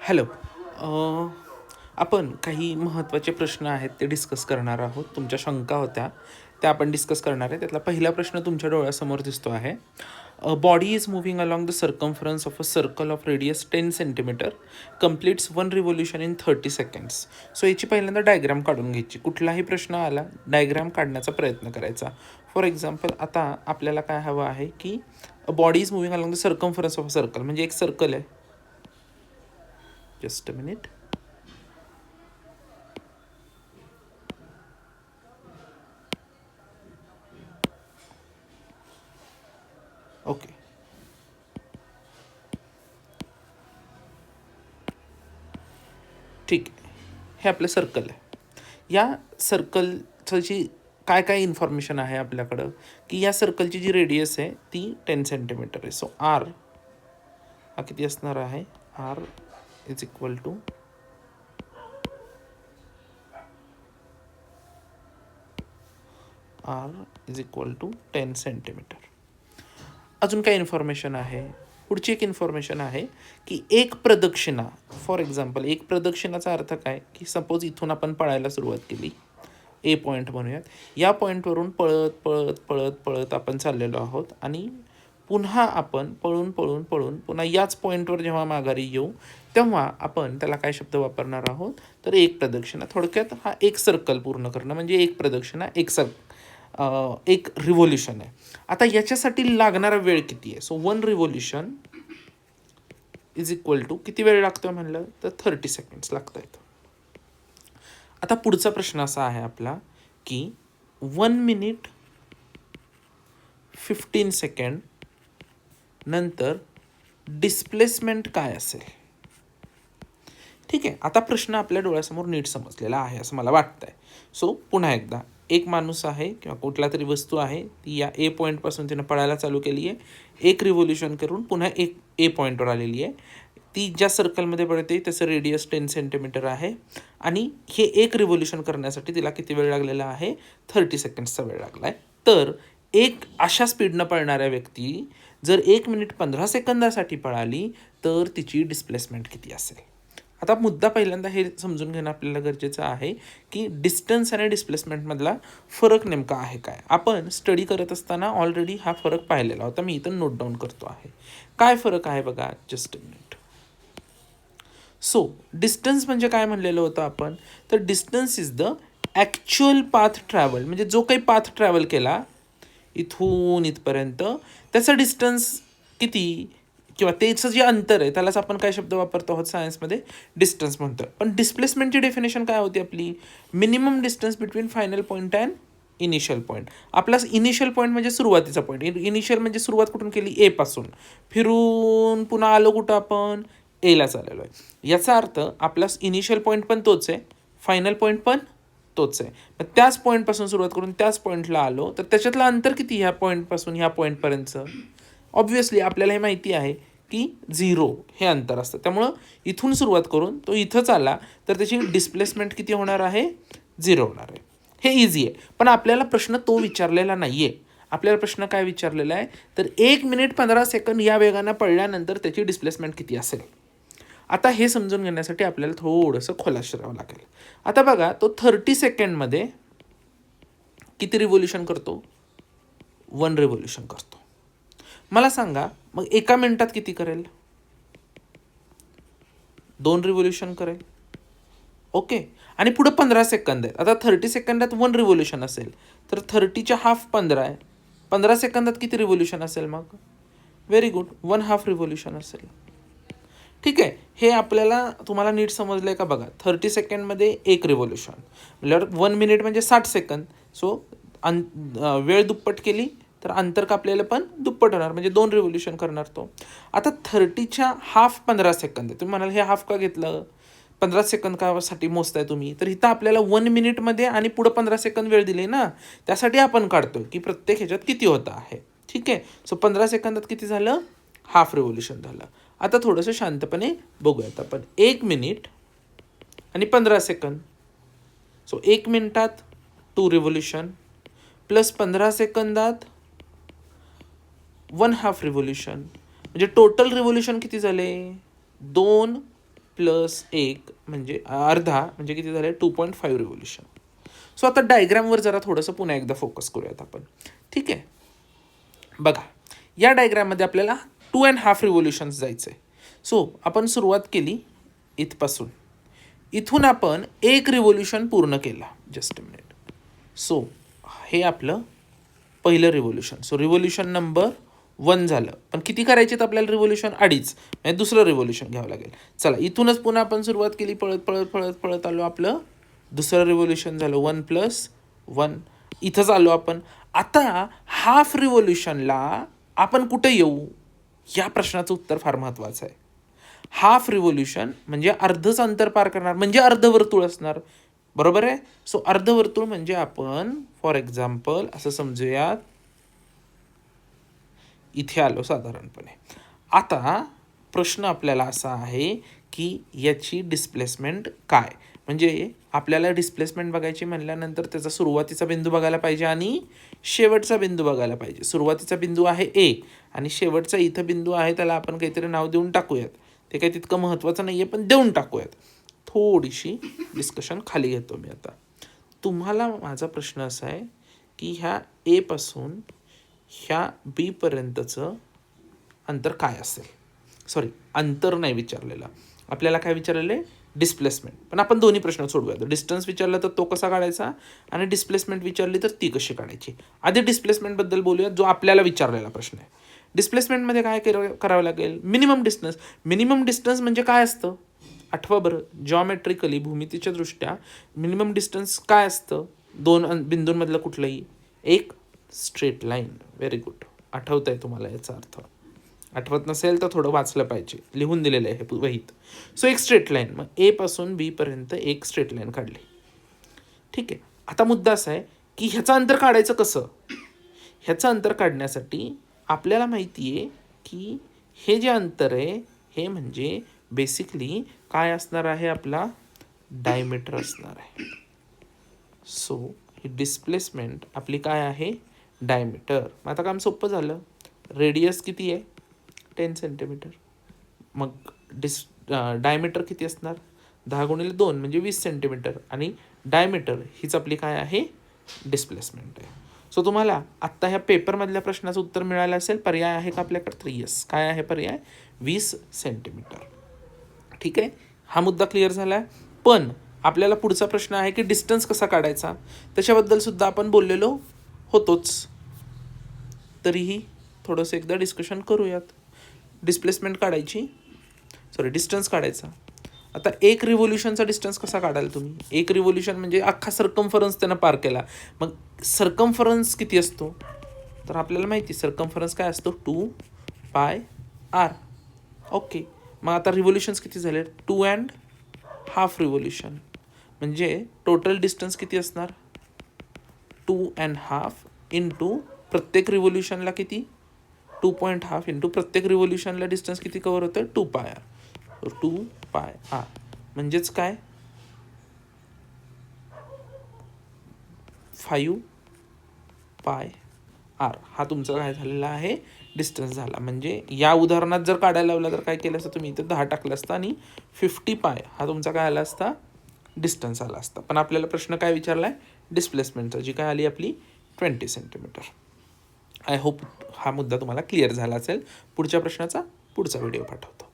Hello. आपण काही महत्त्वाचे प्रश्न आहेत ते डिस्कस करणार आहोत. तुमच्या शंका होत्या त्या आपण डिस्कस करणार आहे. त्यातला पहिला प्रश्न तुमच्या डोळ्यासमोर दिसतो आहे. Body is moving along the circumference of a circle of radius 10 centimetre completes 1 revolution in 30 seconds. So याची पहिल्यांदा डायग्राम काढून घ्यायची. कुठलाही प्रश्न आला डायग्राम काढण्याचा प्रयत्न करायचा. फॉर एक्झाम्पल आता आपल्याला काय हवं आहे की body is moving along the circumference of a circle, म्हणजे एक सर्कल आहे. Just a minute. ओके, ठीक आहे. हे आपलं सर्कल आहे. या सर्कलचं जी काय काय इन्फॉर्मेशन आहे आपल्याकडं की या सर्कलची जी रेडियस आहे ती 10 सेंटीमीटर आहे. सो आर हा किती असणार आहे? R is equal to R 10 centimetre. अजून काय इन्फॉर्मेशन आहे? पुढची एक इन्फॉर्मेशन आहे की एक प्रदक्षिणा, फॉर एक्झाम्पल एक प्रदक्षिणाचा अर्थ काय की सपोज इथून आपण पळायला सुरुवात केली, ए पॉईंट म्हणूयात. या पॉईंटवरून पळत पळत पळत पळत आपण चाललेलो आहोत आणि पुन्हा आपण पळून पळून पळून पुन्हा याच पॉईंटवर जेव्हा माघारी येऊ तेव्हा आपण त्याला काय शब्द वापरणार आहोत तर एक प्रदक्षिणा. थोडक्यात हा एक सर्कल पूर्ण करणं म्हणजे एक प्रदक्षिणा, एक रिव्होल्यूशन आहे. आता याच्यासाठी लागणारा वेळ किती आहे? So 1 revolution is equal to किती वेळ लागतो म्हणलं तर 30 सेकंड्स लागत आहेत. आता पुढचा प्रश्न असा आहे आपला की 1 मिनिट 15 सेकंड नंतर डिस्प्लेसमेंट काय असेल? ठीक आहे, आता प्रश्न आपल्या डोळ्यासमोर नीट समजलेला आहे असं मला वाटतंय. सो पुन्हा एकदा, एक माणूस आहे किंवा कुठला तरी वस्तू आहे, ती या ए पॉईंटपासून तिनं पळायला चालू केली आहे. एक रिव्होल्यूशन करून पुन्हा एक ए पॉईंटवर आलेली आहे. ती ज्या सर्कलमध्ये पडते त्याचं रेडियस 10 सेंटीमीटर आहे आणि हे एक रिव्होल्यूशन करण्यासाठी तिला किती वेळ लागलेला आहे? 30 सेकंड्सचा वेळ लागला आहे. तर एक अशा स्पीडनं पळणाऱ्या व्यक्ती जर 1 मिनिट 15 सेकंदासाठी पळाली तर तिची डिस्प्लेसमेंट किती असेल? आता मुद्दा पहिल्यांदा हे समजून घेणं आपल्याला गरजेचं आहे की डिस्टन्स आणि डिस्प्लेसमेंटमधला फरक नेमका आहे काय. आपण स्टडी करत असताना ऑलरेडी हा फरक पाहिलेला होता. मी इथं नोट डाऊन करतो आहे. काय फरक आहे बघा, just a minute. So distance म्हणजे काय म्हणलेलं होतं आपण तर distance is the actual path travel, म्हणजे जो काही पाथ ट्रॅव्हल केला इथून इथपर्यंत त्याचा डिस्टन्स किती किंवा त्याचं जे अंतर आहे त्यालाच आपण काय शब्द वापरतो आहोत सायन्समध्ये? डिस्टन्स म्हणतो. पण डिस्प्लेसमेंटची डेफिनेशन काय होती आपली? Minimum distance between final point and initial point. आपला इनिशियल पॉईंट म्हणजे सुरुवातीचा पॉईंट. इनिशियल म्हणजे सुरुवात कुठून केली? ए पासून फिरून पुन्हा आलो कुठं आपण? एला चाललेलो आहे. याचा अर्थ आपला इनिशियल पॉईंट पण तोच आहे, फायनल पॉईंट पण तोच आहे. मग त्याच पॉईंटपासून सुरुवात करून त्याच पॉईंटला आलो तर त्याच्यातलं अंतर किती ह्या पॉईंटपासून ह्या पॉईंटपर्यंतचं? ऑब्व्हियसली आपल्याला हे माहिती आहे की 0 हे अंतर असतं. त्यामुळं इथून सुरुवात करून तो इथंच आला तर त्याची डिस्प्लेसमेंट किती होणार आहे? 0 होणार आहे. हे इझी आहे. पण आपल्याला प्रश्न तो विचारलेला नाही आहे. आपल्याला प्रश्न काय विचारलेला आहे तर 1 मिनिट 15 सेकंद या वेगानं पडल्यानंतर त्याची डिस्प्लेसमेंट किती असेल? आता हे समजून घेण्यासाठी आपल्याला थोडंसं खोलात शिरावं लागेल. आता बघा, तो 30 सेकंडमध्ये किती रिव्होल्यूशन करतो? 1 रिव्होल्यूशन करतो. मला सांगा मग एका मिनिटात किती करेल? 2 रिव्होल्यूशन करेल. ओके, आणि पुढं 15 सेकंद आहेत. आता 30 सेकंदात 1 रिव्होल्यूशन असेल तर 30च्या हाफ 15 आहे. 15 सेकंदात किती रिव्होल्यूशन असेल मग? व्हेरी गुड, 1/2 रिव्होल्यूशन असेल. ठीक आहे, हे आपल्याला तुम्हाला नीट समजलं आहे का बघा. 30 सेकंडमध्ये एक रिव्होल्यूशन म्हटल्यावर 1 मिनिट म्हणजे 60 सेकंद. सो वेळ दुप्पट केली तर अंतर कापलेलं पण दुप्पट होणार, म्हणजे 2 रिव्होल्यूशन करणार तो. आता 30च्या हाफ 15 सेकंद आहे. तुम्ही म्हणाल हे हाफ का घेतलं? 15 सेकंद कासाठी मोजताय तुम्ही, तर इथं आपल्याला 1 मिनिटमध्ये आणि पुढं 15 सेकंद वेळ दिले ना, त्यासाठी आपण काढतो की प्रत्येक ह्याच्यात किती होतं आहे. ठीक आहे, सो 15 सेकंदात किती झालं? हाफ रिव्होल्यूशन झालं. आता थोडंसं शांतपणे बघूयात आपण. 1 मिनिट आणि 15 सेकंद. सो 1 मिनिटात 2 रिव्होल्यूशन प्लस 15 सेकंदात 1/2 रिव्होल्यूशन, म्हणजे टोटल रिव्होल्यूशन किती झाले? 2 प्लस 1 म्हणजे अर्धा म्हणजे किती झाले 2.5 रिव्होल्युशन. सो आता डायग्रामवर जरा थोडंसं पुन्हा एकदा फोकस करूयात आपण. ठीक आहे, बघा या डायग्राममध्ये आपल्याला 2.5 रिव्होल्युशन्स जायचं आहे. सो आपण सुरुवात केली इथपासून, इथून आपण 1 रिव्होल्युशन पूर्ण केला. Just a minute. सो हे आपलं पहिलं रिव्होल्युशन. सो रिव्होल्युशन नंबर 1 झालं. पण किती करायचे आहेत आपल्याला रिव्होल्युशन? 2.5. म्हणजे दुसरं रिव्होल्युशन घ्यावं लागेल. चला इथूनच पुन्हा आपण सुरुवात केली, पळत पळत पळत पळत आलो, आपलं दुसरं रिव्होल्युशन झालं 1 + 1. इथंच आलो आपण. आता हाफ रिव्होल्युशनला आपण कुठे येऊ, या प्रश्नाचं उत्तर फार महत्त्वाचं आहे. हाफ रिव्होल्युशन म्हणजे अर्धच अंतर पार करणार, म्हणजे अर्धवर्तुळ असणार. बरोबर आहे. सो अर्धवर्तुळ म्हणजे आपण फॉर एक्झाम्पल असं समजूयात इथे आलो साधारणपणे. आता प्रश्न आपल्याला असा आहे की याची डिस्प्लेसमेंट काय, म्हणजे आपल्याला डिस्प्लेसमेंट बघायची म्हणल्यानंतर त्याचा सुरुवातीचा बिंदू बघायला पाहिजे आणि शेवटचा बिंदू बघायला पाहिजे. सुरुवातीचा बिंदू आहे ए आणि शेवटचा इथं बिंदू आहे, त्याला आपण काहीतरी नाव देऊन टाकूयात. ते काही तितकं महत्त्वाचं नाही आहे, पण देऊन टाकूयात. थोडीशी डिस्कशन खाली घेतो मी. आता तुम्हाला माझा प्रश्न असा आहे की ह्या ए पासून ह्या बी पर्यंतचं अंतर काय असेल. सॉरी, अंतर नाही विचारलेलं आपल्याला, काय विचारलेलं आहे? डिस्प्लेसमेंट. पण आपण दोन्ही प्रश्न सोडूया. डिस्टन्स विचारला तर तो कसा काढायचा आणि डिस्प्लेसमेंट विचारली तर ती कशी काढायची. आधी डिस्प्लेसमेंटबद्दल बोलूया, जो आपल्याला विचारलेला प्रश्न आहे. डिस्प्लेसमेंटमध्ये काय करावं लागेल? Minimum distance. मिनिमम डिस्टन्स म्हणजे काय असतं आठवा बरं. जॉमेट्रिकली भूमितीच्या दृष्ट्या मिनिमम डिस्टन्स काय असतं? दोन बिंदूंमधलं कुठलंही एक स्ट्रेट लाईन. व्हेरी गुड, आठवत आहे तुम्हाला याचा अर्थ. आठवत नसेल तर थोडं वाचलं पाहिजे, लिहून दिलेलं आहे वहीत. सो एक स्ट्रेट लाईन. मग ए पासून बी पर्यंत एक स्ट्रेट लाईन काढली. ठीक आहे, आता मुद्दा असा आहे की ह्याचं अंतर काढायचं कसं. ह्याचं अंतर काढण्यासाठी आपल्याला माहिती आहे की हे जे अंतर आहे हे म्हणजे बेसिकली काय असणार आहे, आपला डायमीटर असणार आहे. सो ही डिस्प्लेसमेंट आपली काय आहे? डायमीटर. मग आता काम सोपं झालं. रेडियस किती आहे? 10 सेंटीमीटर. मग डायमीटर किती असणार? 10×2 म्हणजे 20 सेंटीमीटर. आणि डायमीटर हीच आपली काय आहे? डिस्प्लेसमेंट आहे. सो तुम्हाला आत्ता ह्या पेपरमधल्या प्रश्नाचं उत्तर मिळालं असेल. पर्याय आहे का आपल्याकडे? तर येस. काय आहे पर्याय? 20 सेंटीमीटर. ठीक आहे, हा मुद्दा क्लिअर झाला आहे. पण आपल्याला पुढचा प्रश्न आहे की डिस्टन्स कसा काढायचा, त्याच्याबद्दल सुद्धा आपण बोललेलो होतोच. तरीही थोडंसं एकदा डिस्कशन करूयात. डिस्प्लेसमेंट काढायची, सॉरी डिस्टन्स काढायचा. आता एक रिव्होल्युशनचा डिस्टन्स कसा काढाल तुम्ही? एक रिव्होल्युशन म्हणजे अख्खा सर्कम्फरन्स त्यानं पार केला. मग सर्कम्फरन्स किती असतो? तर आपल्याला माहिती सर्कम्फरन्स काय असतो? 2πr. ओके, मग आता रिव्होल्युशन्स किती झाले? 2.5 रिव्होल्युशन. म्हणजे टोटल डिस्टन्स किती असणार? 2.5 इंटू प्रत्येक रिव्होल्युशनला किती? 2.5 इंटू प्रत्येक रिव्होल्युशनला डिस्टन्स किती कवर होतं? 2πr. 2πr म्हणजेच काय? 5πr. हा तुमचा काय झालेला आहे? डिस्टन्स झाला. म्हणजे या उदाहरणात जर काढायला लावला तर काय केलं असतं तुम्ही? इथं 10 टाकलं असतं आणि 50π हा तुमचा काय आला असता? डिस्टन्स आला असता. पण आपल्याला प्रश्न काय विचारला आहे? डिस्प्लेसमेंटचा, जी काय आली आपली 20 सेंटीमीटर. आय होप हा मुद्दा तुम्हाला क्लिअर झाला असेल. पुढच्या प्रश्नाचा पुढचा व्हिडिओ पाठवतो.